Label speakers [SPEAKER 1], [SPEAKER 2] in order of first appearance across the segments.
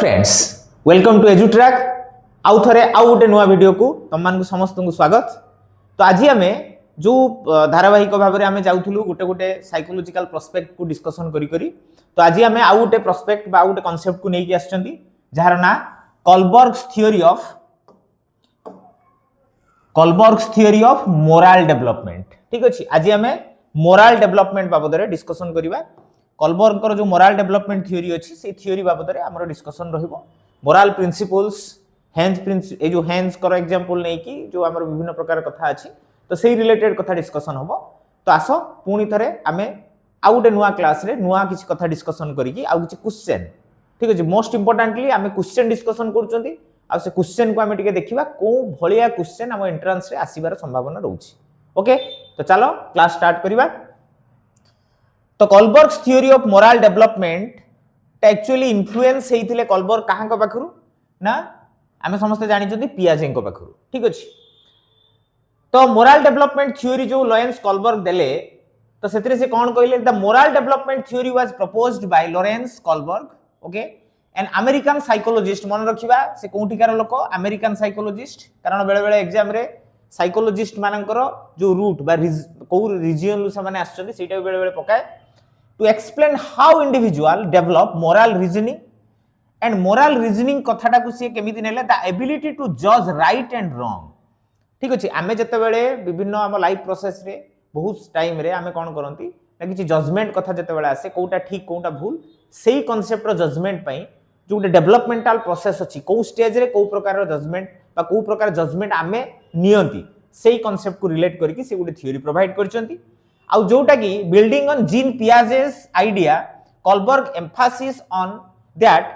[SPEAKER 1] Friends welcome to एजुट्रैक आउ थे आउ गोटे नुआ वीडियो को तुम मान समस्त को स्वागत। तो आज आम जो धारावाहिक भाव में आम जाऊँ गोटे गोटे साइकोलॉजिकल प्रोस्पेक्ट को डिस्कसन करी तो आज आम आउ गोटे प्रोस्पेक्ट बा गोटे कॉन्सेप्ट को लेके आछंती जार ना कोहलबर्ग्स थियोरी ऑफ मोरल डेवलपमेंट। ठीक अच्छे आज आम मोरल डेवलपमेंट बाबद में डिस्कसन करवा। कोहलबर्ग जो मोरल डेवलपमेंट थियोरी अच्छी से थियोरी बाबद में आम डिस्कसन रहिबो। मोरल प्रिंसिपल्स हेन्स कर एग्जांपल नहीं कि जो आम विभिन्न प्रकार कथा अच्छी तो से रिलेटेड कथा डिस्कसन हम। तो आस पुणी थे आम आउ गोटे नुआ क्लास रे नुआ किसी कथा डिस्कसन करी आउ किसी क्वेश्चन। ठीक अच्छे मोस्ट इंपोर्टेंटली आम क्वेश्चन डिस्कसन कर से क्वेश्चन को आम देखा कौ भाया क्वेश्चन आम एंट्रांस रे आसीबार संभावना रोचे। ओके तो चलो क्लास स्टार्ट करवा। तो Kohlberg's theory of moral development actually influence होइथिले कोहलबर्ग कहां को पाखरु ना आमे समस्त जानि जति पियाजे को पाखरु। ठीक अछि तो मोरल डेवलपमेंट थियोरी जो लॉरेंस कोहलबर्ग देले तो सेतरे से कोन कहले the moral development theory was proposed by Lawrence Kohlberg. Okay an American psychologist मन रखिबा से कोठिकार लोक अमेरिकन साइकोलॉजिस्ट कारण बेले बेले एग्जाम रे साइकोलॉजिस्ट मानकर जो रूट बा को रीजन लु से माने आछन सेटा बेले बेले पकाए to explain how individual develop moral reasoning and moral reasoning कथाटा को से केमिति नेले the ability to judge right and wrong। ठीक अछि आमे जते बेले विभिन्न हम लाइफ प्रोसेस रे बहुत टाइम रे आमे कोन करंती ना किछि जजमेंट कथा जते बेले आसे कोटा ठीक कोटा भूल सेही कांसेप्ट रो जजमेंट पई जो डेवलपमेंटल प्रोसेस अछि को स्टेज रे को प्रकार रो जजमेंट बा को प्रकार जजमेंट आमे नियंती सेही कांसेप्ट को रिलेट करके से गुटे थ्योरी प्रोवाइड करचंती। आउ जोटा कि building on gene Piaget's idea Kohlberg Mphasis on that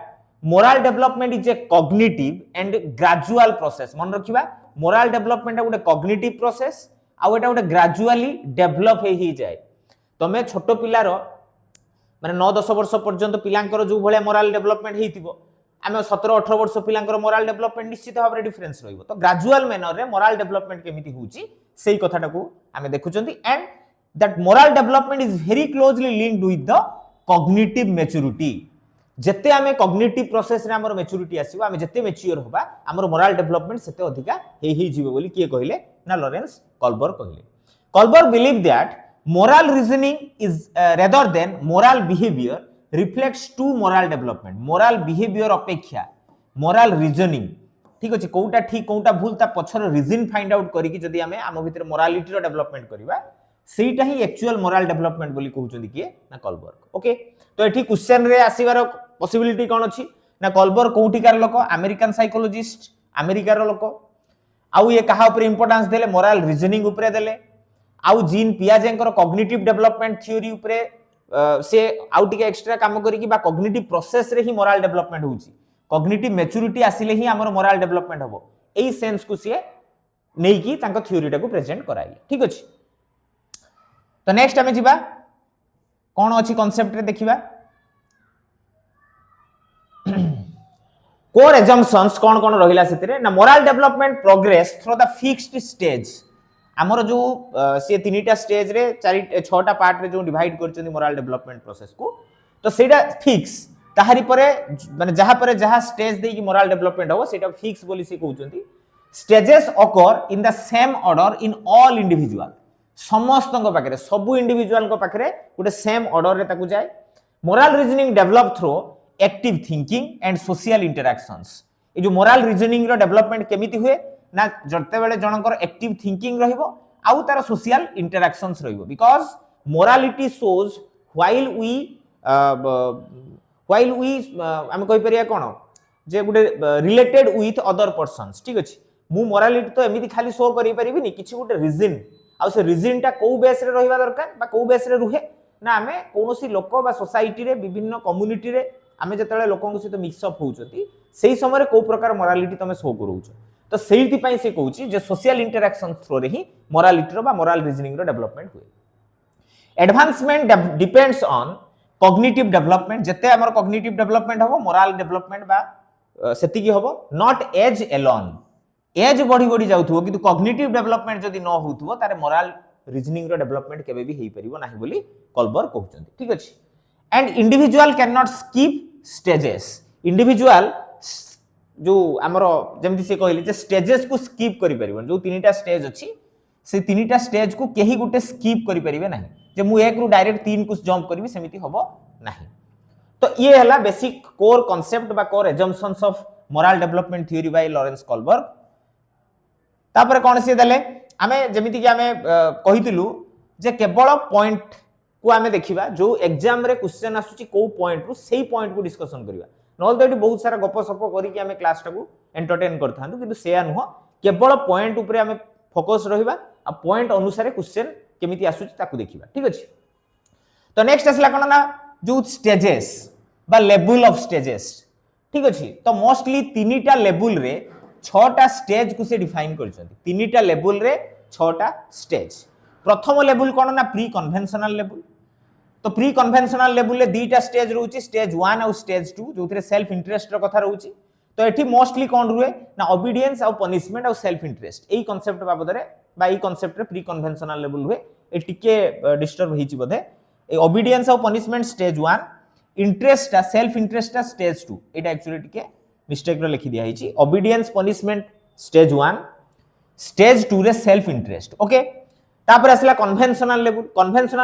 [SPEAKER 1] moral development is a cognitive and gradual process. मन रखिबा मोरल डेवलपमेंट गोटे कॉग्निटिव प्रोसेस आउ एटा गोटे ग्रेजुअली डेवलप हे जाए। तमे छोटो पिलार माने 9-10 वर्ष पर्यंत पिलांकर जो भले मोरल डेवलपमेंट हेतिबो आमे 17-18 वर्ष पिलांकर मोरल डेवलपमेंट निश्चित भाव रे डिफरेंस रहइबो। तो ग्रेजुअल मैनर रे मोरल डेवलपमेंट केमिति होउची सेही कथाटा को आमे देखुचंती and that moral development is very closely linked with the cognitive maturity। जत्ते आमे cognitive process रे हमर maturity आसीबो आमे जत्ते mature होबा हमर moral development सेते अधिका हे जिवो बोली किए कहिले ना लॉरेंस कोहलबर्ग कहिले। Kohlberg believe that moral reasoning is rather than moral behavior reflects to moral development। moral behavior अपेक्षा moral reasoning ठीक अछि कोउटा ठीक कोउटा भूल ता पछर रीजन फाइंड आउट करी कि जदी आमे आम भीतर मोरालिटी रो डेवलपमेंट करबा सेटा ही एक्चुअल मोरल डेवलपमेंट बोली कहउचंदी किए ना कोहलबर्ग। ओके तो एठी क्वेश्चन रे आसीबार पॉसिबिलिटी कोन अछि ना कोहलबर्ग कोठिकार लोक अमेरिकन साइकोलॉजिस्ट अमेरिकार लोक आउ ये कहा ऊपर इंपोर्टेंस देले मोरल रीजनिंग ऊपर देले आउ जीन पियाजेंकर कॉग्निटिव डेवलपमेंट थ्योरी ऊपर से आउ टिके एक्स्ट्रा काम करी कि बा कॉग्निटिव प्रोसेस रे ही मोरल डेवलपमेंट होउची कॉग्निटिव मैच्योरिटी आसिले ही हमर मोरल डेवलपमेंट हबो एई सेंस को से नै कि तांको थ्योरीटा को प्रेजेंट कराइले। ठीक अछि तो नेक्स्ट आमे जिबा कोन अछि कांसेप्ट रे देखिबा कोर एजम्पशंस कोन कोन रहिला सेतरे ना moral development progress through the fixed stage. हमर जो से तीनटा स्टेज रे 4-6टा पार्ट रे जो डिवाइड करचंदी मोरल डेवलपमेंट प्रोसेस को तो सेटा फिक्स ताहारी परे माने जहा स्टेज दे कि मोरल डेवलपमेंट हो सेटा फिक्स बोली से कहउचंदी। Stages occur in the same order in all individual समस्त पाखे सबू इंडिविजुअल पाखे गोटे सेम ऑर्डर रे ताकू जाए। Moral reasoning develop through active thinking and social interactions. ये जो मोरल रीजनिंग रो डेवलपमेंट केमिति हुए ना जते बेले जनकर एक्टिव थिंकिंग रहिबो आउ तार सोशल इंटरैक्शंस रहिबो because morality shows while we हम कहि परिया कोन जे गुटे रिलेटेड विथ अदर पर्सन्स। ठीक अछि मु मोरालिटी तो एमिति खाली शो करि परिबिनी किछि गुटे रीजन आ से रीजन टा को बेस रे रहिबा दरकार बा को बेस रे रुहे ना आमे कोनोसी लोक बा सोसाइटी रे विभिन्न कम्युनिटी रे आमे जतले लोकन सहित मिक्स अप होउचती सेही समय रे को प्रकार मोरालिटी तमे शो करूछ तो सेहिति पई से कहूची जे सोशल इंटरैक्शन थ्रू रे ही मोरालिटी रो बा मोरल रीजनिंग रो डेवलपमेंट हुए। Advancement depends on cognitive development जते हमर कॉग्निटिव डेवलपमेंट होबो मोरल डेवलपमेंट बा सेति की होबो नॉट एज एलोन एज बढ़ी बढ़ी जाउथबो किंतु कॉग्निटिव डेवलपमेंट जदी न होउथबो तारे मोरल रीजनिंग रो डेवलपमेंट केबे भी हेई परिबो नाही बोली कोहलबर्ग कहउचंदी। ठीक अछि and individual can not skip stages individual जो आमर जमी सी कहले स्टेजेस को स्कीप कर जो 3टा स्टेज अच्छी से 3टा स्टेज को कहीं गोटे स्कीप करेंगे ना जे मु एक रु डायरेक्ट 3 को जंप करी सेमती हम ना। तो ये है बेसिक कोर कॉन्सेप्ट बा core assumptions of moral development theory by Lawrence Kohlberg. तापर कौन सी देले आमे जेमिति कि आमे कहितलु जे केवल पॉइंट को आमे देखिबा जो एग्जाम रे क्वेश्चन आसुची को पॉइंट रु सेही पॉइंट को डिस्कशन करिबा नॉल तो एटी बहुत सारा गप सप करी कि आमे क्लास टाको एंटरटेन करथांतु किंतु सेया नुह केवल पॉइंट ऊपर आमे फोकस रहिबा आ पॉइंट अनुसार क्वेश्चन केमिति आसुची ताकू देखिबा। ठीक अछि। तो नेक्स्ट आसला कोन ना जो स्टेजेस बा लेवल ऑफ स्टेजेस। ठीक अछि। तो मोस्टली 3टा लेवल रे 6टा स्टेज को से डिफाइन करछंती 3टा लेवल रे 6टा स्टेज। प्रथम लेवल कोन ना प्री कन्वेंशनल लेवल। तो प्री कन्वेंशनल लेवल रे 2टा स्टेज रहउची स्टेज 1 और स्टेज 2 जोथरे सेल्फ इंटरेस्ट रो कथा रहउची। तो एठी मोस्टली कोन रुए ना ओबीडियंस और पनिशमेंट और सेल्फ इंटरेस्ट एई कांसेप्ट बाबद रे बा एई कांसेप्ट रे प्री कन्वेंशनल लेवल हुए ए टिके डिस्टर्ब हिची बदे ए ओबीडियंस और punishment stage 1 interest self interest stage 2 एटा एक्चुअली टिके मिस्टेक रे लिखि दिया हिची ओबीडियंस पनिशमेंट स्टेज 1 स्टेज 2 रे सेल्फ इंटरेस्ट। ओके तापर असला कन्वेंशनल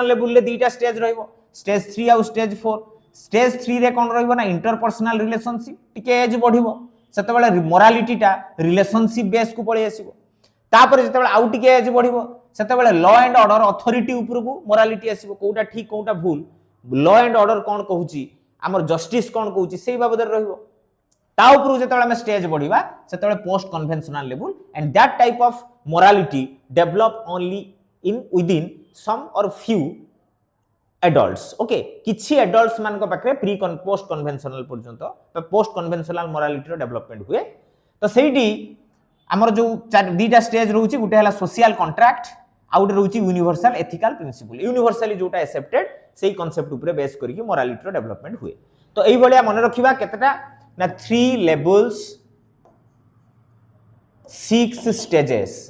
[SPEAKER 1] लेवल रे 2टा स्टेज रहइबो स्टेज 3 और स्टेज 4। स्टेज 3 रे कोन रहइबो ना इंटरपर्सनल रिलेशनशिप टिके एज बढ़िबो सेतेबेले मोरालिटी टा रिलेशनशिप बेस को पळि आसीबो। तापर जेतेबेले आउ टिके एज बढ़िबो सेतेबेले लॉ एंड ऑर्डर अथॉरिटी ऊपर को मोरालिटी आसीबो कोउटा ठीक कोउटा भूल लॉ एंड ऑर्डर कोन कहूची हमर जस्टिस कोन कहूची सेही बाबद रहइबो। ता ऊपर जेतेबेले हम स्टेज बढ़िबा सेतेबेले post conventional level and that type of morality develop only in within some और फ्यू एडल्ट्स। ओके किछि एडल्ट्स मान को पाखरे प्री पोस्ट कन्वेंशनल पर्यंत पोस्ट कन्वेंशनल मोरालिटी रो डेवलपमेंट हुए। तो सेठी हमर जो 2टा स्टेज रहउची गुटे हला सोशल कॉन्ट्रैक्ट आ गुटे रहउची यूनिवर्सल एथिकल प्रिंसिपल। यूनिवर्सली जोटा एक्सेप्टेड सेही कांसेप्ट ऊपर बेस करिकि मोरालिटी रो डेवलपमेंट हुए। तो एई भलिया मन रखिबा केतेटा ना 3 लेवल्स 6 स्टेजेस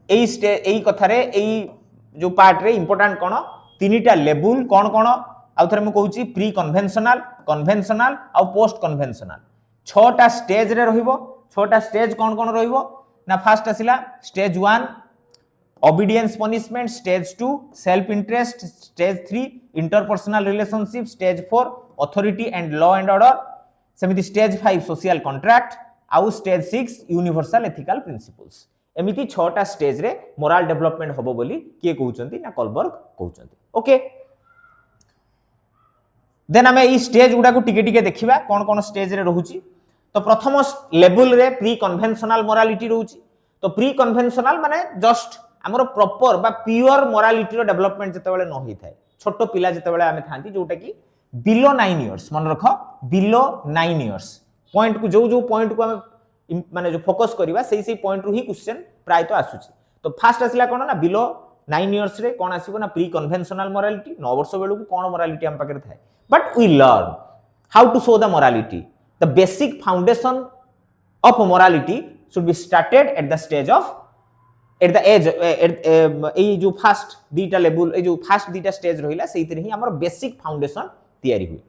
[SPEAKER 1] एई कथारे एई जो पार्ट रे इंपोर्टेंट कोन 3टा लेवल कोन कोन आउ थरे म कहूची प्री कन्वेंशनल कन्वेंशनल आ पोस्ट कन्वेंशनल 6टा स्टेज रे रहिबो। 6टा स्टेज कोन कोन रहिबो ना फर्स्ट आसिला stage 1 obedience punishment stage 2 self interest stage 3 interpersonal relationship stage 4 authority and law and order सेमिति स्टेज 5 सोशल कॉन्ट्रैक्ट आउ स्टेज 6 यूनिवर्सल एथिकल प्रिंसिपल्स। एमिति 6टा स्टेज रे मोरल डेवलपमेंट होबो बोली के कहउचंती ना कोलबर्ग कहउचंती। ओके देन हमें ई स्टेज गुडा को टिके टिके देखिबा कोन कोन स्टेज रे रहउची। तो प्रथम लेवल रे प्री कन्वेंशनल मोरालिटी रहउची। तो प्री कन्वेंशनल माने जस्ट हमर प्रॉपर बा प्योर मोरालिटी रो डेवलपमेंट जते बेले न होई थाए छोटो पिला जते बेले आमे थांती जोटा कि बिलो 9 इयर्स मन रखो बिलो 9 इयर्स पॉइंट को जो पॉइंट को हमें माने जो फोकस करबा सेही पॉइंट रु ही क्वेश्चन प्राय तो आसुची। तो फर्स्ट आसिला कोन ना बिलो 9 इयर्स रे कोन आसीबो ना प्री कन्वेंशनल मोरालिटी 9 वर्ष बेलु को कोन मोरालिटी हम पाकर थाए but we learn how to show the morality the basic foundation of morality should be started at the stage of at the age ए जो फर्स्ट 2टा लेवल ए जो first 2टा stage रहिला सेइतरे ही हमर बेसिक फाउंडेशन तयारी हुई।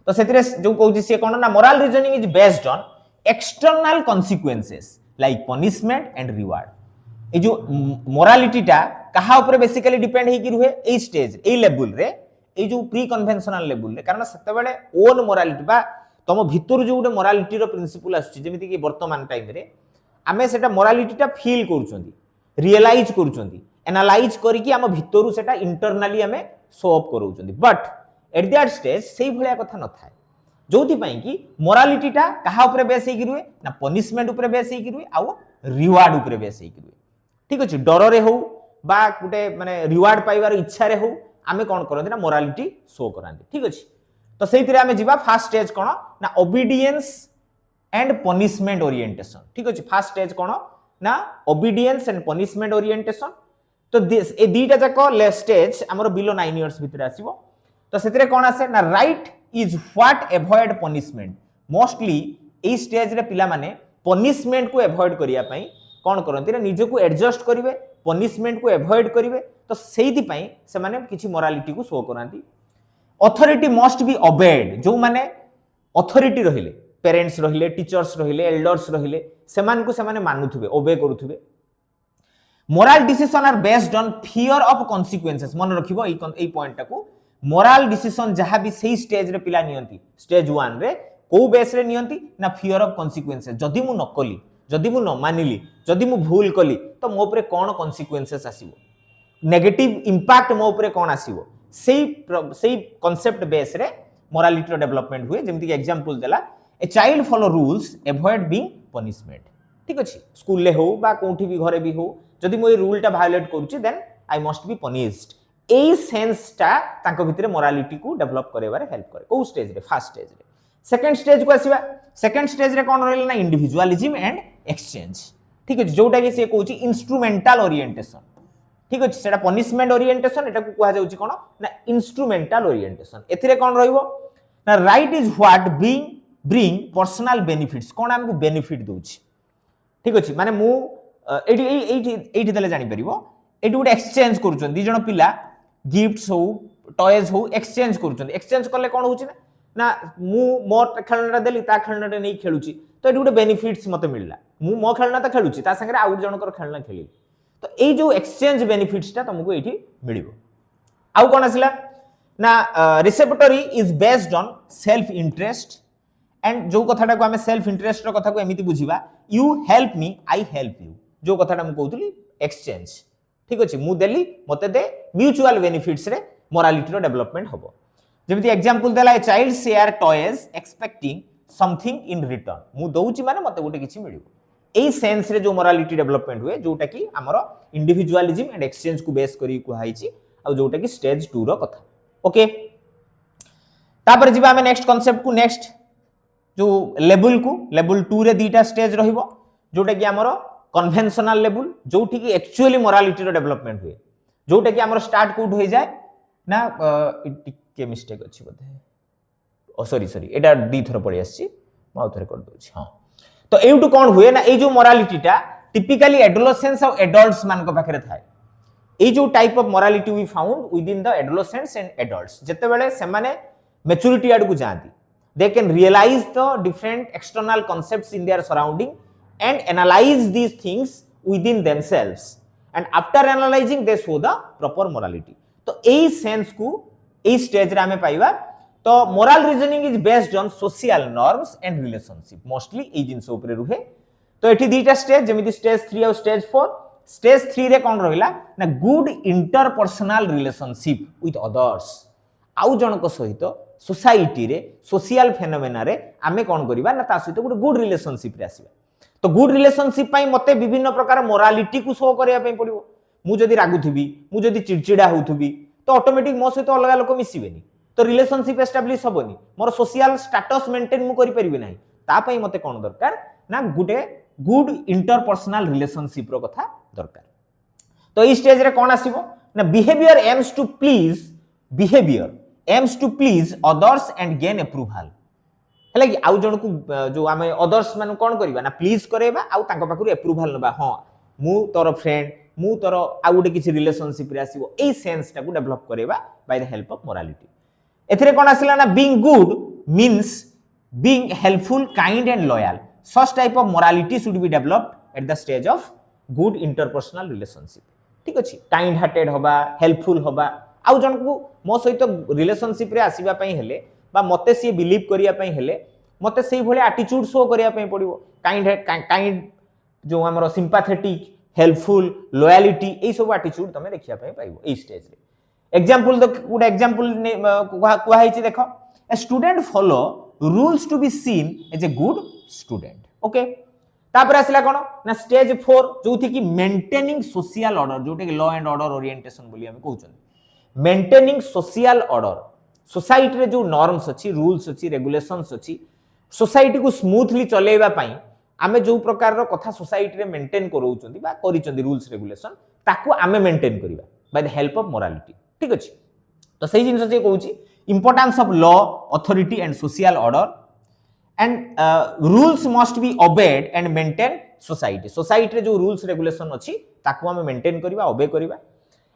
[SPEAKER 1] तो सेतिरे जो कहउची से कोन ना moral reasoning is based on external consequences like punishment and reward. ए जो मोरालिटी टा कहा ऊपर बेसिकली डिपेंड हे कि रुहे ए स्टेज ए लेवल रे ए जो प्री कन्वेंशनल लेवल रे कारण सेते बेले ओन मोरालिटी बा तम भितर जो गुटे मोरालिटी रो प्रिंसिपल आसुची जेमिति कि वर्तमान टाइम रे आमे सेटा मोरालिटी टा फील करूचंदी रियलाइज करूचंदी एनालाइज करी कि हम भितरु सेटा इंटरनली हमें शो अप करूचंदी बट एट दैट स्टेज सेही भलिया कथा न थाए जोथि पई कि मोरालिटी टा कहा ऊपर बेस हे कि रुहे ना पनिशमेंट ऊपर बेस हे कि रुहे आ रिवार्ड ऊपर बेस हे कि रुहे। ठीक अछि डर रे हो बा गुटे माने रिवार्ड पाइबार इच्छा रे हो आमे कोन करंती ना मोरालिटी शो करांती। ठीक अछि तो सेहितरे आमे जिबा फर्स्ट स्टेज कोन ना ओबीडियंस एंड पनिशमेंट ओरिएंटेशन। ठीक अछि फर्स्ट स्टेज कोन ना ओबीडियंस एंड पनिशमेंट ओरिएंटेशन। तो दिस ए 2टा जाको ले स्टेज हमर बिलो 9 इयर्स भितर आसीबो। तो सेतिरे कोन आसे ना right is what avoid punishment mostly A stage रे पिला माने पनिशमेंट को अवॉइड करिया पई कोन करंती ना निजे को एडजस्ट करिवे पनिशमेंट को अवॉइड करिवे। तो सेहिति पई से माने किछि मोरालिटी को शो करांती। अथॉरिटी मस्ट बी ओबेड जो माने अथॉरिटी रहिले पेरेंट्स रहिले टीचर्स रहिले एल्डर्स रहिले सेमान को सेमाने मानुथुबे ओबे करूथुबे moral decision are based on fear of consequences मन रखिबो एई पॉइंट टाको मोराल डिसीजन जहां भी सही स्टेज रे पिला नियंती स्टेज 1 रे को बेस रे नियंती ना फियर ऑफ कॉन्सिक्वेंसेस जदी मु न कली जदी मु न मानिली जदी मु भूल कली तो मो ऊपर कोन कॉन्सिक्वेंसेस आसीबो नेगेटिव इंपैक्ट मो ऊपर कोन आसीबो सेही कांसेप्ट बेस रे मोरालिटी रो डेवलपमेंट हुए जेमति एग्जांपल देला a child follow rules avoid being punishment ठीक अछि स्कूल ले हो बा कोठी भी घरे भी हो जदी मो ए रूल टा वायोलेट करूची then I must be punished ए सेंस टा तांको भितरे मोरालिटी को डेवलप करेबारे हेल्प करे को स्टेज रे फर्स्ट स्टेज रे सेकंड स्टेज को आसीबा सेकंड स्टेज रे कोन रहले ना इंडिविजुअलिज्म एंड एक्सचेंज ठीक अछि जोटा कि से कहूची इंस्ट्रूमेंटल ओरिएंटेशन ठीक अछि सेटा पनिशमेंट ओरिएंटेशन एटा को कहा जाउची कोन ना इंस्ट्रूमेंटल ओरिएंटेशन एथिरे कोन रहइबो ना right is what bring personal benefits कोन हमकु बेनिफिट दोउची ठीक अछि माने मु एठी देले जानि परिबो एठी गुड एक्सचेंज करूछन दी जण पिला गिफ्ट्स हो टॉयज हो एक्सचेंज करूछन एक्सचेंज करले कोन होउची ना मु मोर खेलनाटा देली ता खेलनाटा नै खेलुची तो एठी गुड बेनिफिट्स मते मिलला मु मो खेलना त खेलुची ता संगे आउट जणकर खेलना खेली तो ए जो एक्सचेंज बेनिफिट्स ता तुमको एठी मिलिबो आउ कोन आसिला ना reciprocity is based on self interest and जो कथाटा को हमें सेल्फ इंटरेस्ट रो कथा को एमिति बुझिबा you help me I help you जो कथाटा हम कहउतली एक्सचेंज ठीक अछि मु देली मते दे म्यूचुअल बेनिफिट्स रे मोरालिटी रो डेवलपमेंट होबो जेमिति एग्जांपल देला a child share toys expecting something in return मु दउची माने मते गोटे किछि मिलिबो एई सेंस रे जो मोरालिटी डेवलपमेंट हुए जोटा कि हमरो इंडिविजुअलिज्म एंड एक्सचेंज को बेस करी कुहाइची आ जोटा कि स्टेज 2 रो कथा ओके तापर जिबा हमें नेक्स्ट कांसेप्ट को नेक्स्ट जो लेवल 2 रे दीटा स्टेज रहिबो जोटा कि हमरो कन्वेंशनल लेवल जोठी कि एक्चुअली मोरालिटी रो डेवलपमेंट हुए जोटा कि हमरो स्टार्ट कोड होई जाय ना टिके मिस्टेक अछि बधे ओ सॉरी एटा दी थर पड़ी आछि माउ थरे कर दोछि हां तो एउटु कोन हुए ना ए जो मोरालिटी टा टिपिकली एडोलेसेंस और एडल्ट्स मान को पाखरे थाए ए जो type of morality we found within the adolescence and adults जते बेले से माने मैच्योरिटी आड को जांती they can realize the different external concepts in their surrounding and analyze these things within themselves and after analyzing they show the proper morality तो एई sense को एई stage रे हमें पाइबा तो moral reasoning is based on social norms and relationship mostly एई जिंस ऊपर रुहे तो एठी दीटा stage जेमिति stage 3 और स्टेज 4 स्टेज 3 रे कोन रहिला ना good interpersonal relationship with others आउ जनक सहित सोसाइटी रे सोशल फेनोमेना रे आमे कोन करिबा ना ता सहित गुड गुड रिलेशनशिप रे आसीबा तो गुड रिलेशनशिप पई मते विभिन्न प्रकार मोरालिटी को शो करिया पई पड़िबो मु जदी रागुथबी मु जदी चिड़चिड़ा होउथबी तो ऑटोमेटिक मो सहित अलग लोक मिसिबेनी तो रिलेशनशिप एस्टैब्लिश होबनी मोर सोशल स्टेटस मेंटेन मु करि परिबे नाही ता पई मते कोन दरकार ना गुड इंटरपर्सनल रिलेशनशिप रो कथा दरकार तो ई स्टेज रे कोन आसीबो ना behaviour aims to please others and gain approval हला कि आउ जण को जो आमे अदर्स मान कोन करबा ना प्लीज करेबा आउ तांको पाखरु अप्रूवल नबा हां मु तोर फ्रेंड मु तोर आउ गुटे किछि रिलेशनशिप रे आसीबो ए सेंस टा को डेवलप करेबा by the help of morality एथिरे कोन आसिला ना being good means being helpful kind and loyal such type of morality should be developed at the stage of good interpersonal relationship ठीक अछि काइंड हार्टेड होबा हेल्पफुल होबा आउ जन को मो सहित रिलेशनशिप रे आसीबा पई हेले बा मते से बिलीव करिया पई हेले मते सेही भले एटीट्यूड शो करिया पई पड़िबो काइंड जो हमरो सिंपैथेटिक हेल्पफुल लॉयलिटी ए सब एटीट्यूड तमे देखिया पई पाइबो ए स्टेज रे एग्जांपल गुड एग्जांपल कुआ हिची देखो a student follow rules to be seen as a good student okay तापर आसिला कोन ना स्टेज 4 जोथि कि मेंटेनिंग सोशल ऑर्डर जोटे कि लॉ एंड ऑर्डर ओरिएंटेशन बोली हम कहउछन मेंटेनिंग सोशल ऑर्डर सोसाइटी रे जो नॉर्म्स अछि रूल्स अछि रेगुलेशंस अछि सोसाइटी को स्मूथली चलेबा पई आमे जो प्रकार रो कथा सोसाइटी रे मेंटेन करूचंदी बा करिचंदी रूल्स रेगुलेशन ताकू आमे मेंटेन करिबा by the help of morality ठीक अछि तो सही जिंस से कहउची importance of law authority and social order and rules must be obeyed and maintain society रे जो रूल्स रेगुलेशन अछि ताकू आमे मेंटेन करिबा ओबे करिबा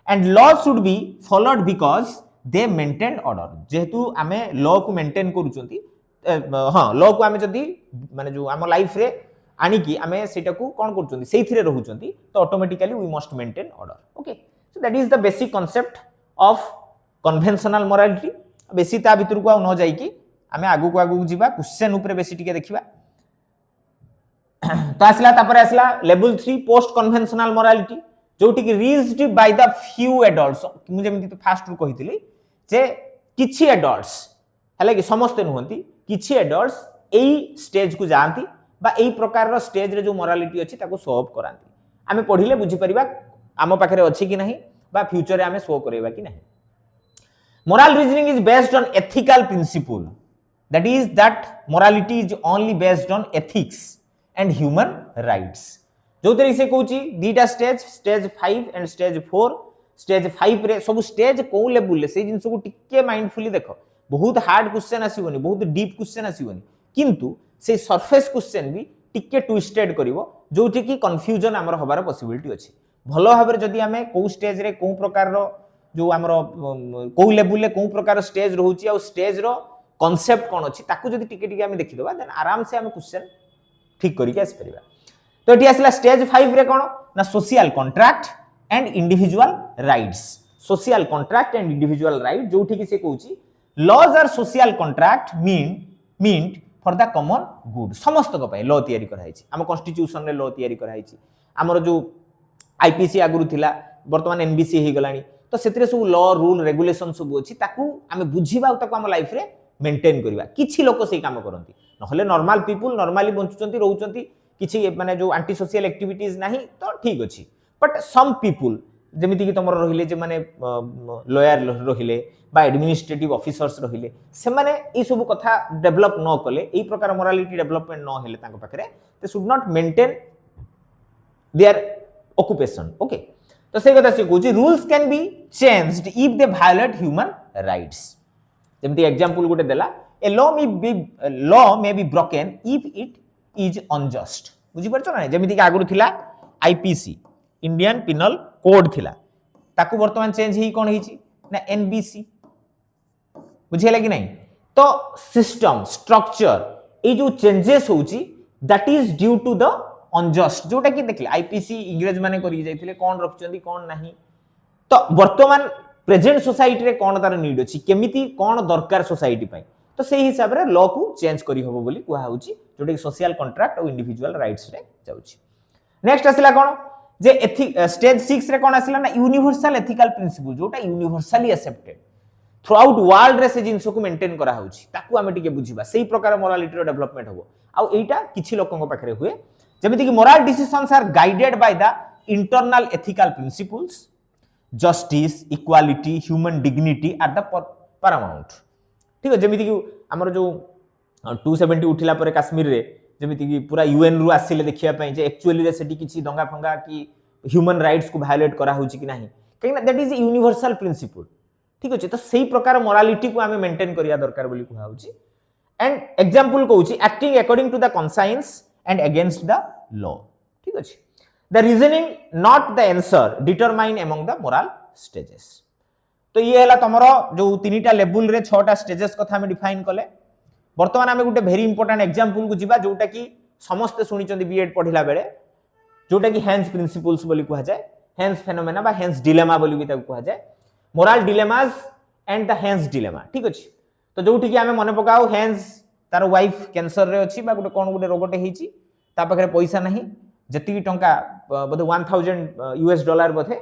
[SPEAKER 1] and law should be followed because they maintain order जेहेतु आमे लॉ को मेंटेन करूचंती हाँ लॉ को आम जदि माने जो आम लाइफ रे आनिकी आमे सेटा को कोन करचोंती सेइथिरे रहउचोंती तो automatically we must maintain order okay so that is the basic concept of conventional morality बेसी ता भितर को न जाई कि आमे आगु को जिबा क्वेश्चन ऊपर बेसी टिके देखिबा तो आसला तापर आसला लेवल 3 पोस्ट कन्वेंशनल मोरालिटी जोटी कि reached by the few adults मु जेमिति तो फास्ट रु कहितली जे किछि एडल्ट्स हला कि समस्त नुहंती किछि एडल्ट्स एई स्टेज को जानती बा एई प्रकार रो स्टेज रे जो मोरालिटी अछि ताको शो अप करांती आमे पढिले बुझी परिबा आम पाखरे अछि कि नाही बा फ्यूचर रे आमे शो करैबा कि नाही moral reasoning is based on ethical principle that morality is only based on ethics and human rights जो तरी से कहूची दीटा स्टेज 5 एंड स्टेज 4 स्टेज 5 रे सब स्टेज को लेवल से जिंस को टिके माइंडफुली देखो बहुत हार्ड क्वेश्चन आसीबनी बहुत डीप क्वेश्चन आसीबनी किंतु से सरफेस क्वेश्चन भी टिके ट्विस्टेड करिवो जोठी की कंफ्यूजन हमर होबार पॉसिबिलिटी अछि भलो भाबरे जदी हमें को स्टेज रे को प्रकार रो जो हमर को लेवल ले को प्रकार स्टेज रहउची आ स्टेज रो कांसेप्ट कोन अछि ताकू जदी टिके टिके हमें देखि देबा देन आराम से हमें क्वेश्चन ठीक करि के आस परिबा तो एटी आसला स्टेज 5 रे कोन ना social contract and individual rights social contract and individual right जोठी की से कहउची laws are social contract meant for the common good समस्त को पाए लॉ तयारी करा हिची हम कॉन्स्टिट्यूशन रे लॉ तयारी करा हिची हमर जो आईपीसी आगुरु थिला वर्तमान एनबीसी हे गलानी तो सेतरे सब लॉ रूल रेगुलेशन सब अछि ताकू हमें बुझिबा ताकू हम लाइफ रे मेंटेन करबा किछि लोक सेही काम करंती नहले नॉर्मल पीपल नॉर्मली बंचुचंती रहउचंती किछि माने जो एंटी सोशल एक्टिविटीज नाही तो ठीक अछि बट सम पीपल जेमिति कि तमर रहिले जे माने लॉयर रहिले बा एडमिनिस्ट्रेटिव ऑफिसर्स रहिले से माने ई सब कथा डेवलप न कले ई प्रकार मोरालिटी डेवलपमेंट न हेले तांको पाखरे they should not maintain their occupation okay तो से कथा से कहूची rules can be changed if they violate human rights जेमिति एग्जांपल गोटे देला a law may be broken if it is unjust बुझी परछो ना जेमिति कि आगुरु थिला आईपीसी इंडियन पिनल कोड थिला ताकू वर्तमान चेंज ही कोन हिची ना एनबीसी बुझिला कि नहीं तो सिस्टम स्ट्रक्चर ए जो चेंजेस होची that is due to the unjust जोटा कि देखले आईपीसी इंग्रेज माने करि जाइथिले कोन रखचंदी कोन नाही तो वर्तमान प्रेजेंट सोसाइटी रे कोन तार नीड अछि केमिति कोन दरकार सोसाइटी पय तो सेही हिसाब रे लॉ को चेंज करि हबो बोली कुहा होची जोटा कि सोशल कॉन्ट्रैक्ट और इंडिविजुअल राइट्स रे जाउची नेक्स्ट आसिला कोन जे स्टेज 6 रे कोन आसिला ना यूनिवर्सल एथिकल प्रिंसिपल जोटा universally accepted through out world रे से जिंस को मेंटेन करा होची ताकू हमें टिके बुझिबा सेही प्रकार मोरालिटी रो डेवलपमेंट हबो आ एटा किछि लोकन पाखरे हुए जेमिति कि moral decisions are guided by the internal ethical principles justice equality human dignity are the paramount ठीक है जेमिति कि हमर जो 270 उठिला परे कश्मीर रे जेमिति कि पूरा यूएन रु आसिले देखिया पय जे एक्चुअली रे सेठी किछि दंगा फंगा कि ह्यूमन राइट्स को वायोलेट करा होछि कि नाही कहिना दैट इज यूनिवर्सल प्रिंसिपल ठीक अछि तो सेही प्रकार मोरालिटी को हमें मेंटेन करिया दरकार बोली कुहा होछि एंड एग्जांपल कहउछि acting according to the conscience and against the law ठीक अछि the reasoning not the answer determine among the moral stages तो ये हला तमरो जो तीनटा लेवल रे छटा स्टेजेस कथा हम डिफाइन कले वर्तमान हमें गुटे वेरी इंपोर्टेंट एग्जांपल को जिबा जोटा कि समस्त सुनिचंदी बीएड पढिला बेले जोटा कि हेन्स प्रिंसिपल्स बोली कुहा जाय हेन्स फेनोमेना बा हेन्स डिलेमा बोली भी ताको कुहा जाय moral dilemmas and the hence dilemma ठीक अछि तो जोठी कि हमें मन पकाओ हेन्स तार वाइफ कैंसर रे अछि बा गुटे कोन गुटे रोगटे हिची ता पाखरे पैसा नाही जति टंका बदे $1000 बथे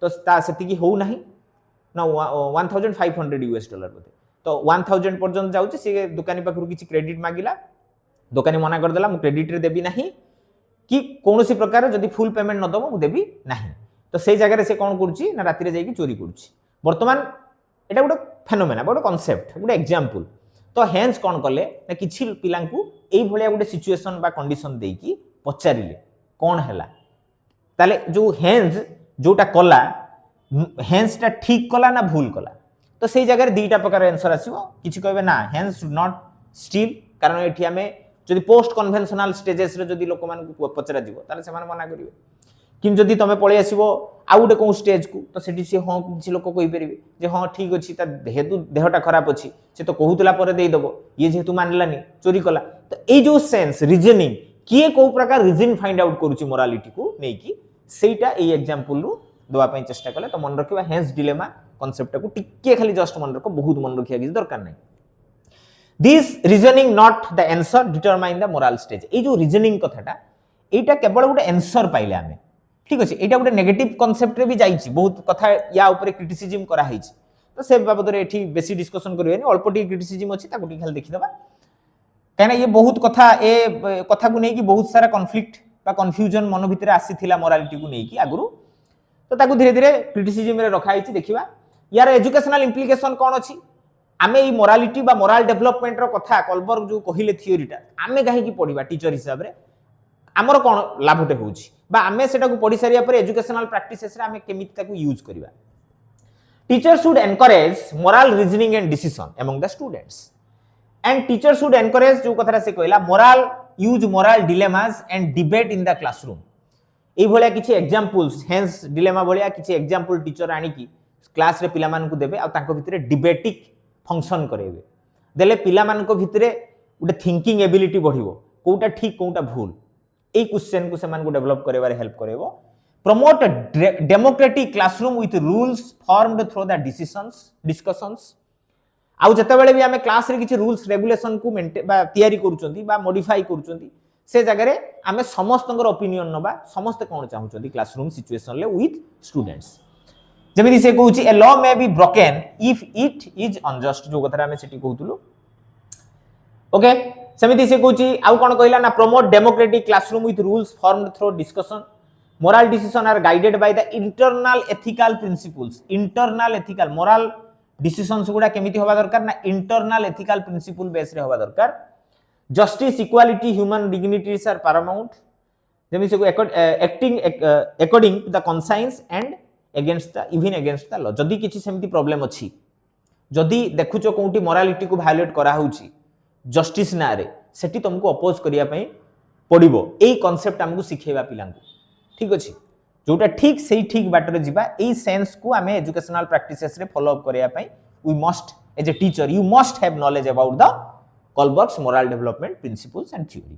[SPEAKER 1] तो ता सेति की हो नाही ना $1500 बथे तो 1000 पर्यंत जाउची से दुकानी पाखरु किछि क्रेडिट मागिला दुकानी मना कर देला मु क्रेडिट रे देबी नाही कि कोनोसी प्रकार जदी फुल पेमेंट न दबो मु देबी नाही तो सेई जगह रे से कोन करची ना राती रे जाई कि चोरी करची वर्तमान एटा गुटे फेनोमेना गुटे कांसेप्ट गुटे एग्जांपल तो हेन्स कोन कले ना किछि पिलांकु एई भलिया गुटे सिचुएशन बा कंडीशन देई कि पचारिले कोन हैला ताले जो हेन्स जोटा कला हेन्स ता ठीक कला ना भूल कला तो सेई जगह रे दीटा प्रकार आंसर आसीबो किछि कहबे ना हेन्स शुड नॉट स्टील कारण एठी हमें जदि पोस्ट कन्वेंशनल स्टेजेस रे जदि लोक मान को पचरा दिबो ताले से माने मना करिवे कि जदि तुम पलि आसो आउ गोटे कौन स्टेज को तो सेठी से हाँ किसी लोक कहींपर जे हाँ ठीक अच्छी जेहेतु देहटा खराब अच्छी से तो कहूला देदेव ये जेहेतु मानलानी चोरी कला तो ये जो सेंस रिजनिंग किए कौ प्रकार रिजन फाइंड आउट करुच्ची मोरालिटी को लेकिन सेटा ए एग्जांपल रु दवाई चेष्टा कले तो मन रखा हेन्स डिलेमा कॉन्सेप्ट को टिके खाली जस्ट मन रख बहुत मन रखा किसी दरकार नहीं this reasoning not the answer determine the morale stage ये जो रिजनिंग कथाटा एटा केवल गोटे आंसर पाइले आमे ठीक अच्छे यहाँ गोटे नेगेटिव कॉन्सेप्ट रे भी जाइए बहुत कथा या ऊपर क्रिटिसिज्म कराई तो से बाबद ये बेसी डिस्कसन करें अल्प टी क्रिटिसिज्म अच्छी खाली देखीदे कहीं ये बहुत कथा ए कथा को लेकिन बहुत सारा कॉन्फ्लिक्ट बा कन्फ्यूजन मन भितर आसी मोरालिटी को लेकिन आगु तो धीरे धीरे क्रिटिसिज्म रे रखाई देखिबा यार एजुकेशनल इम्प्लिकेशन कौन अच्छी आमे ये मोरालिटी बा मोराल डेवलपमेंट रो कथा कोलबर्ग जो कहिले थियोरीटा आमे कहीं पढ़ा टीचर हिसाब रे आमर कौन लाभटे होउछि बा आमे सेटा को पढ़ी सारिया पर एजुकेशनल प्रैक्टिसेस रे आमे केमिति ताकू यूज करबा teacher should encourage moral reasoning and decision among the students and teacher should encourage जो कथा से कहला moral use moral dilemmas and debate in the classroom ए भलिया किछि एग्जांपल्स हेंस डिलेमा भलिया किछि एग्जांपल टीचर आनी की क्लास रे पिला मान को देबे आ तांको भितरे डिबेटिक फंक्शन करेबे देले पिला मान को भितरे उडे थिंकिंग एबिलिटी बढ़िबो कोटा ठीक कोटा भूल ए क्वेश्चन को सेमान को डेवलप करेबारे हेल्प करेबो promote democratic classroom with rules formed through the discussions आउ जते बेले भी हमें क्लास रे किछि रूल्स रेगुलेशन को बा तयारी करूचंती बा मॉडिफाई करूचंती से जगह रे हमें समस्तंगर ओपिनियन नबा समस्त कोन चाहूचंती क्लासरूम सिचुएशन ले विथ स्टूडेंट्स जेमिति से कहूची a law may be broken if it is unjust जो कथा हमें सेठी कहूतलु ओके सेमिति से कहूची आउ कोन कहला ना promote democratic classroom with rules formed through discussion moral decision are guided by the internal ethical principles internal ethical moral decisions गुडा केमिति होबा दरकार ना इंटरनल एथिकल प्रिंसिपल बेस रे होबा दरकार justice equality human dignities are paramount जेमिति से acting according to the conscience and against the even against the law जदी किछि सेमिति प्रॉब्लम अछि जदी देखुचो कोंटी मोरालिटी को वायोलेट करा होउची जस्टिस ना रे सेठी तुमको अपोज करिया पई पड़िबो एई कांसेप्ट हमकु सिखेबा पिलांकु ठीक अछि जोटा ठीक सही ठीक बाटरे जिबा एई सेंस को हमें एजुकेशनल प्रैक्टिसेस रे फॉलो अप करिया पई we must as a teacher you must have knowledge about the Kohlberg's moral development principles and theory.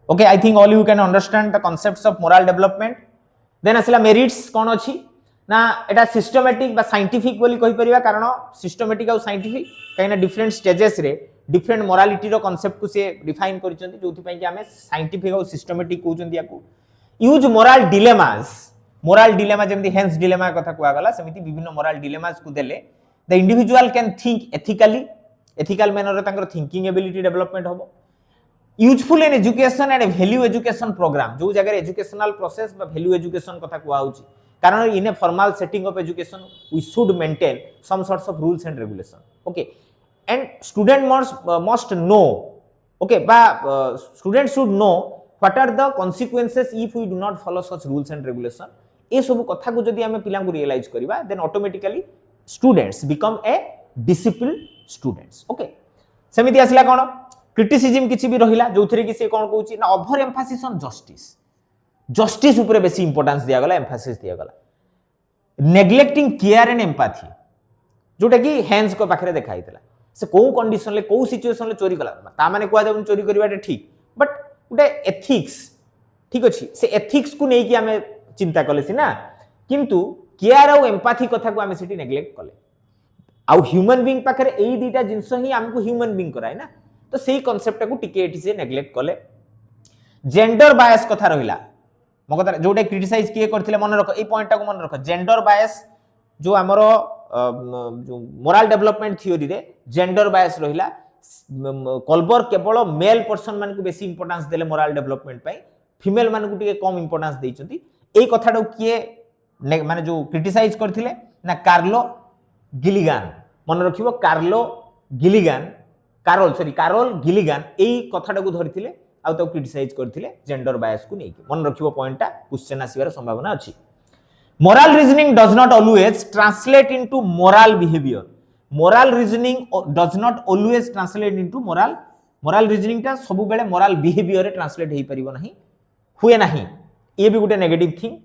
[SPEAKER 1] Okay, I think all you can understand the concepts of moral development. Then asila merits कौन अच्छी ना एटा systematic बा scientific बोली कहि परिबा कारण systematic और scientific कहीं different stages रे डिफरेंट मोरालिटी रो कांसेप्ट को से डिफाइन करिसंती जोथि पई कि हमें साइंटिफिक और सिस्टमैटिक कहउचंती याकू यूज मोरल डिलेमा जेमति हेंस डिलेमा कथा कुआ गला सेमिति विभिन्न मोरल डिलेमास को देले the individual can think ethical manner रे तांकर थिंकिंग एबिलिटी डेवलपमेंट होबो useful in education and value education program जो जगह एजुकेशनल प्रोसेस बा वैल्यू एजुकेशन कथा कुआ होची कारण in a formal setting of education we should maintain some sorts of rules and regulation okay and student must know okay बा student should know what are the consequences if we do not follow such rules and regulation ए सब कथा को जदी हमें पिला को realize करबा then automatically students become a discipline students okay सेमिति आसिला कोन क्रिटिसिज्म किछि भी रहिला जोथरे कि से कोन कहूची ना ओवर एम्फासिस ऑन जस्टिस ऊपर बेसी इंपोर्टेंस दिया गला एम्फासिस दिया गला नेग्लेक्टिंग केयर एंड एम्पैथी जोटा कि हेंस को पाखरे देखाइतला से को कंडीशन ले को सिचुएशन ले चोरी कला ता माने कुआ जाउन चोरी करबाटे ठीक बट उडे एथिक्स ठीक अछि से एथिक्स को नै कि हमें चिंता कले सिना किंतु केयर और एम्पैथी कथा को हमें सिटी नेग्लेक्ट कले आउ ह्यूमन बीइंग पाखरे एई दीटा जिंस ही हमको ह्यूमन बीइंग कराय ना तो सेही कांसेप्ट को टिके एठी से नेग्लेक्ट कले जेंडर बायस कथा रहिला मगता जोटा क्रिटिसाइज किए करथिले मन रख ए पॉइंट को मन रख जेंडर बायस जो हमरो जो मोरल डेवलपमेंट थ्योरी रे जेंडर बायस रहिला कोलबर्ग केवल मेल पर्सन मान को बेसी इंपोर्टेंस देले मोरल डेवलपमेंट पई फीमेल मान को टिके कम इंपोर्टेंस देइचंती ए कथाडो किए माने जो क्रिटिसाइज करथिले ना कार्लो गिलिगान मन रखिबो कारोल गिलिगान एई कथाटा को धरिथिले आ तो क्रिटिसाइज करथिले जेंडर बायस को नेकी मन रखिबो पॉइंटटा क्वेश्चन आसीबार संभावना अछि moral reasoning does not always translate into moral behaviour moral reasoning does not always translate into moral reasoning ता सब बेले मोरल बिहेवियर रे ट्रांसलेट हेई परिबो नाही हुए नाही ये भी गोटे नेगेटिव थिंग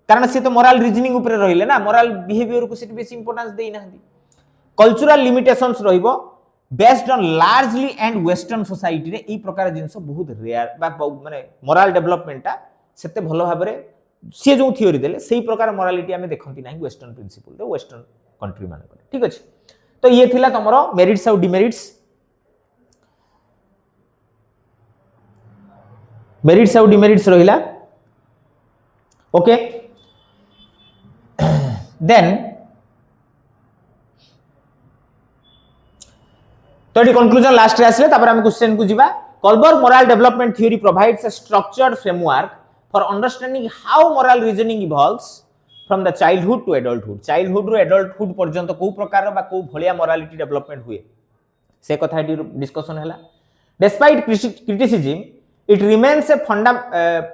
[SPEAKER 1] कारण से तो मोराल रीजनिंग ऊपर रहिले ना मोराल बिहेवियर को सेट बेसी इंपोर्टेंस देई ना कल्चरल लिमिटेशंस रहिबो based on largely and western society रे ई प्रकार जिंस बहुत रेयर बा माने मोराल डेवलपमेंटटा सेते भलो भाबरे से जो थ्योरी देले सेही प्रकार मोरालिटी हमें देखंती नाही वेस्टर्न प्रिंसिपल रे वेस्टर्न कंट्री मान ठीक अछि तो ये थिला तमरो मेरिट्स और डिमेरिट्स मेरिट्स और डिमेरिट्स रहिला ओके देन तो ये कंक्लूजन लास्ट रे आसले तापर हम क्वेश्चन को जीवा Kohlberg moral development theory provides a structured framework for understanding how moral reasoning evolves from the childhood to adulthood रू एडल्टहुड पर्यंत को प्रकार बा को भलिया मोरालिटी डेवलपमेंट हुए से कथा डिस्कशन हैला despite criticism it remains a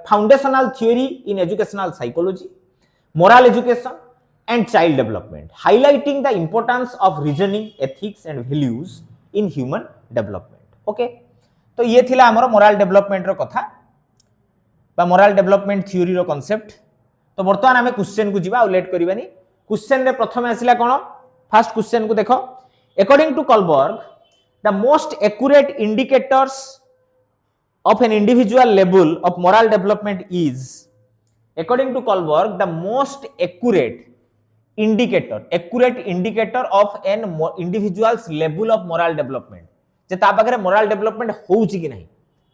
[SPEAKER 1] foundational theory in educational psychology moral education and child development highlighting the importance of reasoning ethics and values in human development okay तो ये थिला हमरो moral development रो कथा बा moral development theory रो concept तो वर्तमान हमें question को जीवा लेट करबानी क्वेश्चन रे प्रथम आसिला कोन फर्स्ट क्वेश्चन को देखो according to Kohlberg the most accurate indicators of an individual level of moral development is according to Kohlberg the most accurate indicator of an individual's level of moral development जे ता पाखरे moral development होउची कि नाही